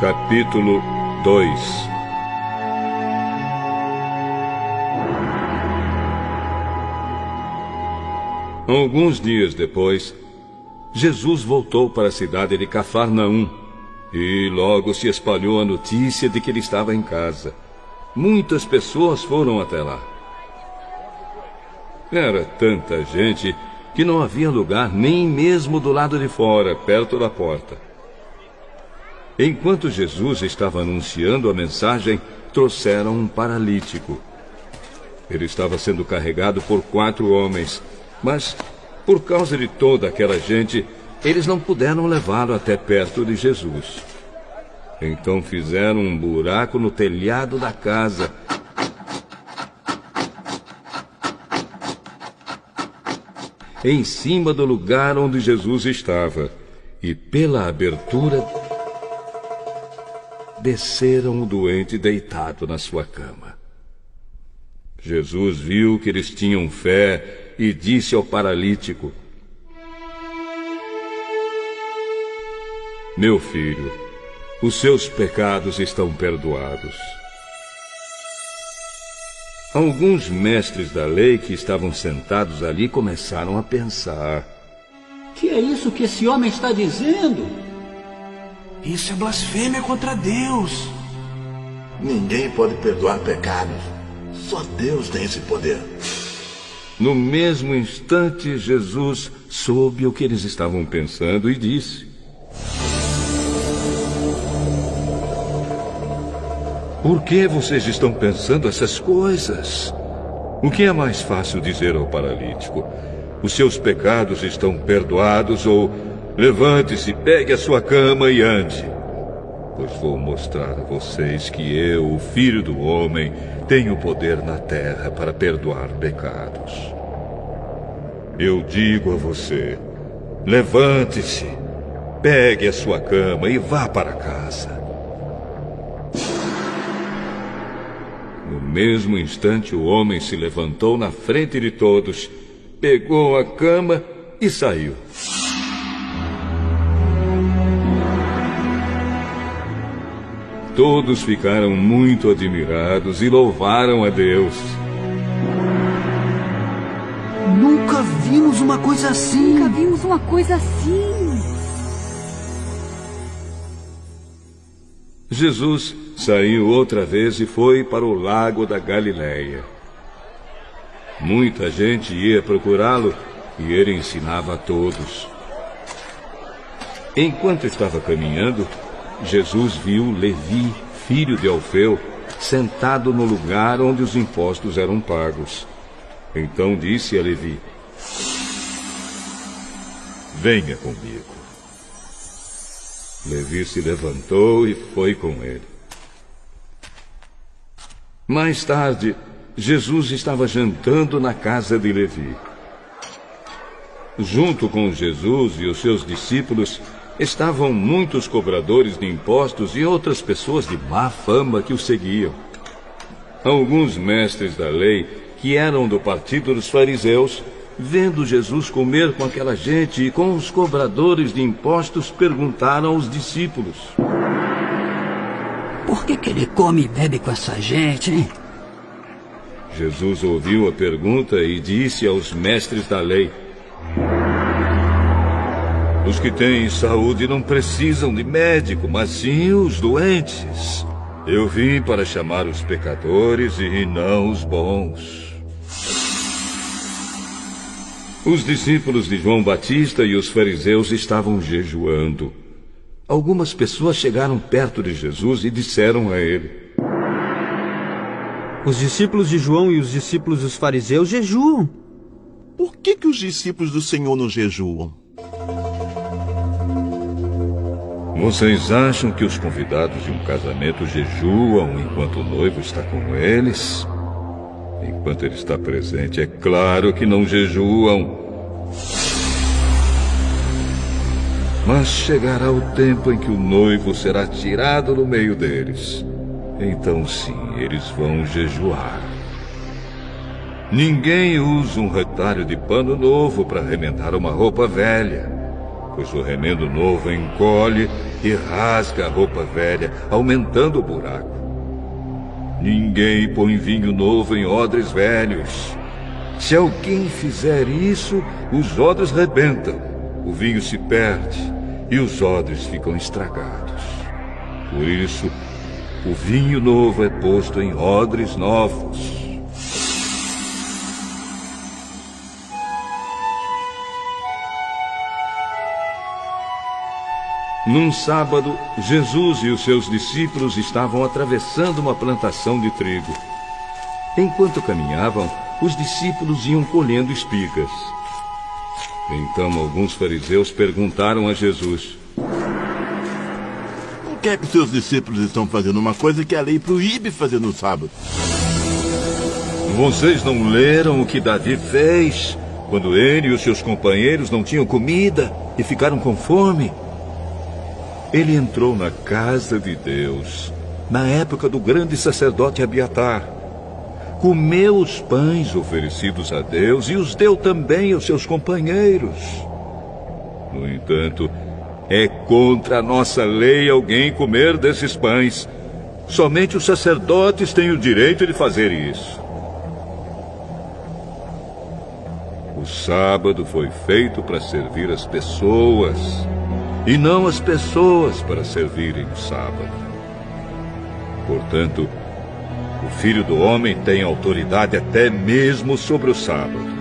Capítulo 2. Alguns dias depois, Jesus voltou para a cidade de Cafarnaum e logo se espalhou a notícia de que ele estava em casa. Muitas pessoas foram até lá. Era tanta gente que não havia lugar nem mesmo do lado de fora, perto da porta. Enquanto Jesus estava anunciando a mensagem, trouxeram um paralítico. Ele estava sendo carregado por 4 homens, mas, por causa de toda aquela gente, eles não puderam levá-lo até perto de Jesus. Então fizeram um buraco no telhado da casa. Em cima do lugar onde Jesus estava. E pela abertura, desceram o doente deitado na sua cama. Jesus viu que eles tinham fé e disse ao paralítico: "Meu filho, os seus pecados estão perdoados." Alguns mestres da lei que estavam sentados ali começaram a pensar: que é isso que esse homem está dizendo? Isso é blasfêmia contra Deus. Ninguém pode perdoar pecados. Só Deus tem esse poder. No mesmo instante, Jesus soube o que eles estavam pensando e disse: "Por que vocês estão pensando essas coisas? O que é mais fácil dizer ao paralítico? Os seus pecados estão perdoados, ou levante-se, pegue a sua cama e ande? Pois vou mostrar a vocês que eu, o Filho do Homem, tenho poder na terra para perdoar pecados. Eu digo a você, levante-se, pegue a sua cama e vá para casa." No mesmo instante, o homem se levantou na frente de todos, pegou a cama e saiu. Todos ficaram muito admirados e louvaram a Deus. Nunca vimos uma coisa assim. Nunca vimos uma coisa assim. Jesus saiu outra vez e foi para o lago da Galileia. Muita gente ia procurá-lo e ele ensinava a todos. Enquanto estava caminhando, Jesus viu Levi, filho de Alfeu, sentado no lugar onde os impostos eram pagos. Então disse a Levi: "Venha comigo." Levi se levantou e foi com ele. Mais tarde, Jesus estava jantando na casa de Levi. Junto com Jesus e os seus discípulos estavam muitos cobradores de impostos e outras pessoas de má fama que o seguiam. Alguns mestres da lei, que eram do partido dos fariseus, vendo Jesus comer com aquela gente e com os cobradores de impostos, perguntaram aos discípulos: Por que ele come e bebe com essa gente, hein? Jesus ouviu a pergunta e disse aos mestres da lei: "Os que têm saúde não precisam de médico, mas sim os doentes. Eu vim para chamar os pecadores e não os bons." Os discípulos de João Batista e os fariseus estavam jejuando. Algumas pessoas chegaram perto de Jesus e disseram a ele: "Os discípulos de João e os discípulos dos fariseus jejuam." Por que os discípulos do Senhor não jejuam? "Vocês acham que os convidados de um casamento jejuam enquanto o noivo está com eles? Enquanto ele está presente, é claro que não jejuam. Mas chegará o tempo em que o noivo será tirado do meio deles. Então sim, eles vão jejuar. Ninguém usa um retalho de pano novo para remendar uma roupa velha. pois o remendo novo encolhe e rasga a roupa velha, aumentando o buraco. Ninguém põe vinho novo em odres velhos. Se alguém fizer isso, os odres rebentam, o vinho se perde e os odres ficam estragados. Por isso, o vinho novo é posto em odres novos. Num sábado, Jesus e os seus discípulos estavam atravessando uma plantação de trigo. Enquanto caminhavam, os discípulos iam colhendo espigas. Então alguns fariseus perguntaram a Jesus: Por que é que os seus discípulos estão fazendo uma coisa que a lei proíbe fazer no sábado? Vocês não leram o que Davi fez quando ele e os seus companheiros não tinham comida e ficaram com fome? Ele entrou na casa de Deus, na época do grande sacerdote Abiatar. Comeu os pães oferecidos a Deus e os deu também aos seus companheiros. No entanto, é contra a nossa lei alguém comer desses pães. Somente os sacerdotes têm o direito de fazer isso. O sábado foi feito para servir as pessoas, e não as pessoas para servirem o sábado. Portanto, o Filho do Homem tem autoridade até mesmo sobre o sábado.